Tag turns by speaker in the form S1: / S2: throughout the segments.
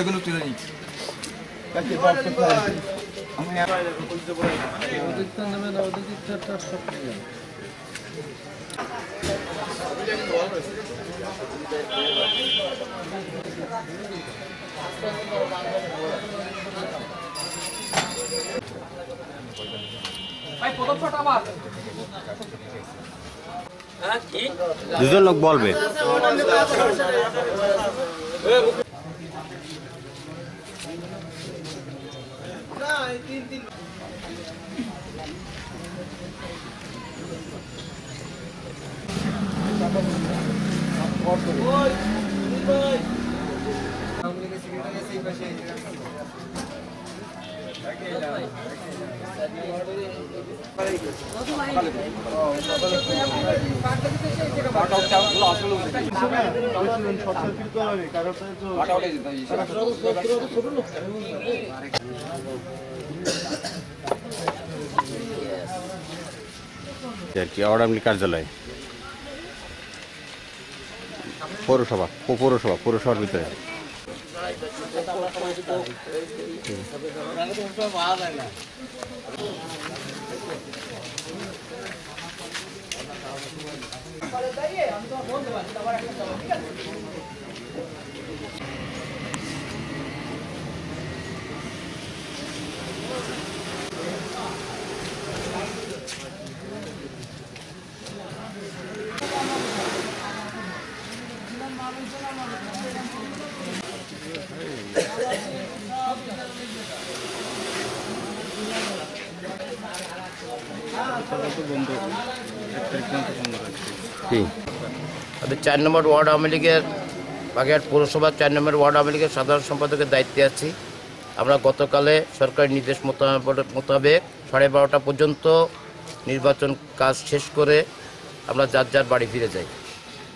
S1: এগুলো তুলে নিই।
S2: দুজন লোক বলবে। আওয়ামী লীগ কার্যালয় পৌরসভার ভিতরে।
S3: আমাদের 4 নম্বর ওয়ার্ড আওয়ামী লীগের বাগেরহাট পৌরসভার 4 নম্বর ওয়ার্ড আওয়ামী লীগের সাধারণ সম্পাদকের দায়িত্বে আছি। আমরা গতকালে সরকারি নির্দেশ মোতাবেক 12:30টা পর্যন্ত নির্বাচন কাজ শেষ করে আমরা যার যার বাড়ি ফিরে যাই।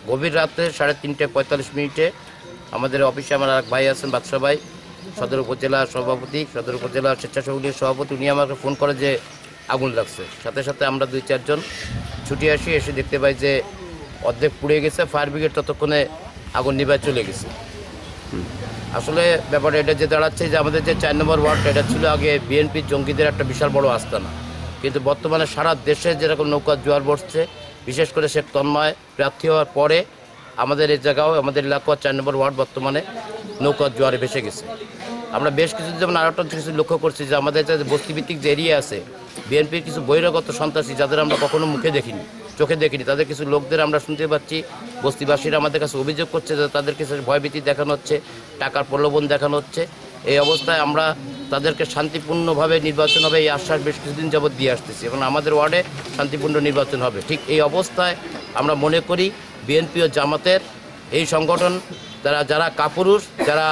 S3: গভীর রাতে 3:45 আমাদের অফিসে আমার এক ভাই আছেন, বাদশা ভাই, সদর উপজেলা সভাপতি, সদর উপজেলা স্বেচ্ছাসেবক লীগের সভাপতি, উনি আমাকে ফোন করে যে আগুন লাগছে। সাথে সাথে আমরা 2-4 জন ছুটে আসি, এসে দেখতে পাই যে অর্ধেক পুড়ে গেছে। ফায়ার ব্রিগেড ততক্ষণে আগুন নিভায় চলে গেছে। আসলে ব্যাপারটা এটা যে দাঁড়াচ্ছে যে আমাদের যে 4 নম্বর ওয়ার্ড, এটা ছিল আগে বিএনপির জঙ্গিদের একটা বিশাল বড় আস্তানা, কিন্তু বর্তমানে সারা দেশে যেরকম নৌকার জোয়ার বসছে, বিশেষ করে শেখ তন্ময় প্রার্থী হওয়ার পরে আমাদের এই জায়গাও, আমাদের এলাকা 4 নম্বর ওয়ার্ড বর্তমানে নৌকার জোয়ারে ভেসে গেছে। আমরা বেশ কিছু যেমন আরেকটা কিছু লক্ষ্য করছি যে আমাদের যে বস্তিভিত্তিক যে এরিয়া আছে, বিএনপির কিছু বহিরাগত সন্ত্রাসী যাদের আমরা কখনো চোখে দেখিনি, তাদের কিছু লোকদের আমরা শুনতে পাচ্ছি, বস্তিবাসীরা আমাদের কাছে অভিযোগ করছে যে তাদের কিছু ভয়ভীতি দেখানো হচ্ছে, টাকার প্রলোভন দেখানো হচ্ছে। এই অবস্থায় আমরা তাদেরকে শান্তিপূর্ণভাবে নির্বাচন হবে এই আশ্বাস বেশ কিছুদিন যাবৎ দিয়ে আসতেছি এবং আমাদের ওয়ার্ডে শান্তিপূর্ণ নির্বাচন হবে। ঠিক এই অবস্থায় আমরা মনে করি বিএনপি ও জামাতের এই সংগঠন যারা কাপুরুষ, যারা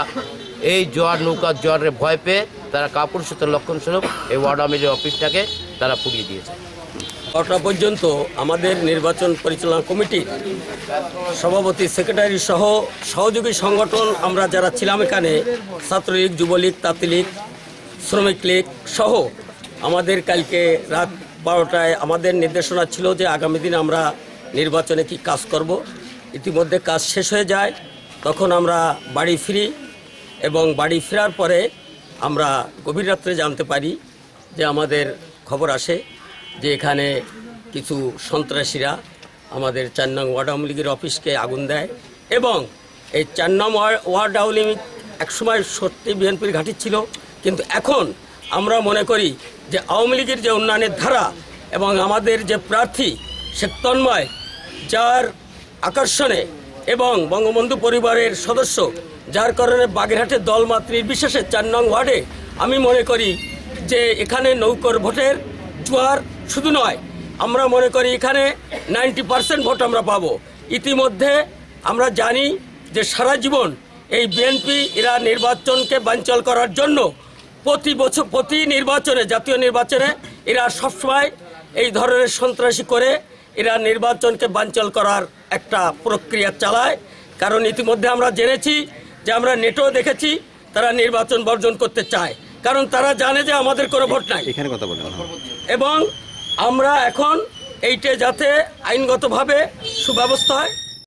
S3: এই নৌকার জোয়ারে ভয় পেয়ে তারা কাপুরুষতার লক্ষণস্বরূপ এই ওয়ার্ড আওয়ামী লীগের অফিসটাকে তারা পুড়িয়ে দিয়েছে।
S4: 12টা পর্যন্ত আমাদের নির্বাচন পরিচালনা কমিটির সভাপতি, সেক্রেটারি সহ সহযোগী সংগঠন আমরা যারা ছিলাম এখানে, ছাত্রলীগ, যুবলীগ, তাঁতিলীগ, শ্রমিক লীগ সহ আমাদের কালকে রাত 12টায় আমাদের নির্দেশনা ছিল যে আগামী দিন আমরা নির্বাচনে কি কাজ করব। ইতিমধ্যে কাজ শেষ হয়ে যায়, তখন আমরা বাড়ি ফিরি এবং বাড়ি ফেরার পরে আমরা গভীর রাত্রে জানতে পারি যে আমাদের খবর আসে যে এখানে কিছু সন্ত্রাসীরা আমাদের 4 নং ওয়ার্ড আওয়ামী লীগের অফিসকে আগুন দেয় এবং এই 4 নং ওয়ার্ড আওয়ামী লীগ একসময় সত্যি বিএনপির ঘাঁটি ছিল, কিন্তু এখন আমরা মনে করি যে আওয়ামী লীগের যে উন্নয়নের ধারা এবং আমাদের যে প্রার্থী শেখ তন্ময়, যার আকর্ষণে এবং বঙ্গবন্ধু পরিবারের সদস্য, যার কারণে বাগেরহাটের দলমত নির্বিশেষে 4 নং ওয়ার্ডে আমি মনে করি যে এখানে নৌকর ভোটের জোয়ার শুধু নয়, আমরা মনে করি এখানে 90% ভোট আমরা পাবো। ইতিমধ্যে আমরা জানি যে সারা জীবন এই বিএনপি এরা নির্বাচনকে বানচাল করার জন্য প্রতি নির্বাচনে, জাতীয় নির্বাচনে এরা সবসময় এই ধরনের সন্ত্রাসী করে এরা নির্বাচনকে বানচাল করার একটা প্রক্রিয়া চালায়। কারণ ইতিমধ্যে আমরা জেনেছি যে আমরা নেটেও দেখেছি তারা নির্বাচন বর্জন করতে চায়, কারণ তারা জানে যে আমাদের কোনো ভোট নাই।
S2: এখানে কথা বলেন।
S4: এবং আমরা এখন এইটা যাতে আইনগতভাবে সুব্যবস্থা হয়